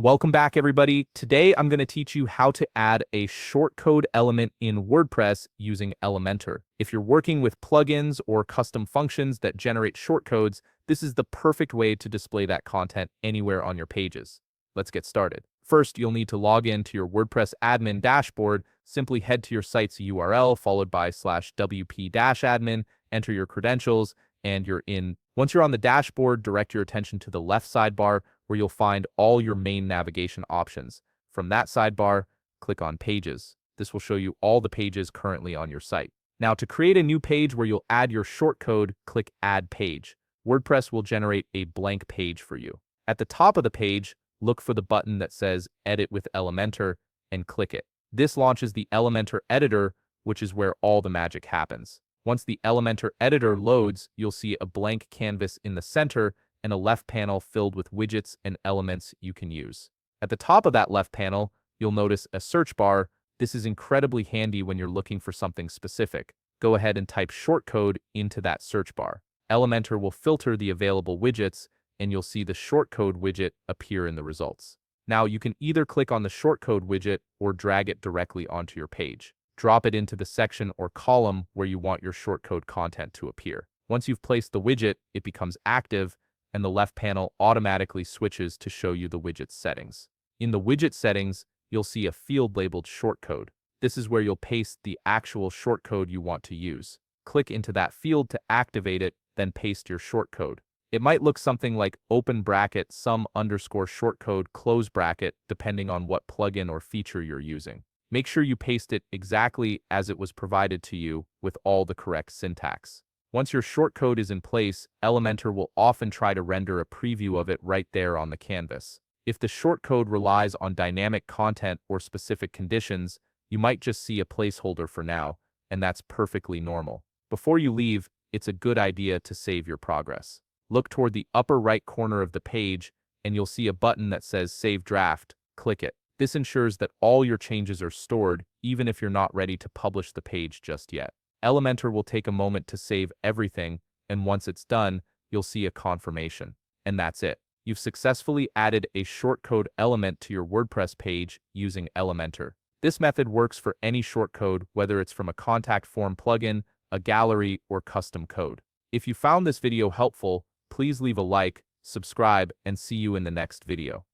Welcome back, everybody. Today, I'm going to teach you how to add a shortcode element in WordPress using Elementor. If you're working with plugins or custom functions that generate shortcodes, this is the perfect way to display that content anywhere on your pages. Let's get started. First, you'll need to log in to your WordPress admin dashboard. Simply head to your site's URL followed by /wp-admin, enter your credentials, and you're in. Once you're on the dashboard, direct your attention to the left sidebar where you'll find all your main navigation options. From that sidebar, click on Pages. This will show you all the pages currently on your site. Now, to create a new page where you'll add your shortcode, click Add Page. WordPress will generate a blank page for you. At the top of the page, look for the button that says Edit with Elementor and click it. This launches the Elementor editor, which is where all the magic happens. Once the Elementor editor loads, you'll see a blank canvas in the center and a left panel filled with widgets and elements you can use. At the top of that left panel, you'll notice a search bar. This is incredibly handy when you're looking for something specific. Go ahead and type shortcode into that search bar. Elementor will filter the available widgets, and you'll see the shortcode widget appear in the results. Now, you can either click on the shortcode widget or drag it directly onto your page. Drop it into the section or column where you want your shortcode content to appear. Once you've placed the widget, it becomes active, and the left panel automatically switches to show you the widget settings. In the widget settings, you'll see a field labeled shortcode. This is where you'll paste the actual shortcode you want to use. Click into that field to activate it, then paste your shortcode. It might look something like open bracket _shortcode close bracket, depending on what plugin or feature you're using. Make sure you paste it exactly as it was provided to you with all the correct syntax. Once your shortcode is in place, Elementor will often try to render a preview of it right there on the canvas. If the shortcode relies on dynamic content or specific conditions, you might just see a placeholder for now, and that's perfectly normal. Before you leave, it's a good idea to save your progress. Look toward the upper right corner of the page, and you'll see a button that says Save Draft. Click it. This ensures that all your changes are stored, even if you're not ready to publish the page just yet. Elementor will take a moment to save everything, and once it's done, you'll see a confirmation. And that's it. You've successfully added a shortcode element to your WordPress page using Elementor. This method works for any shortcode, whether it's from a contact form plugin, a gallery, or custom code. If you found this video helpful, please leave a like, subscribe, and see you in the next video.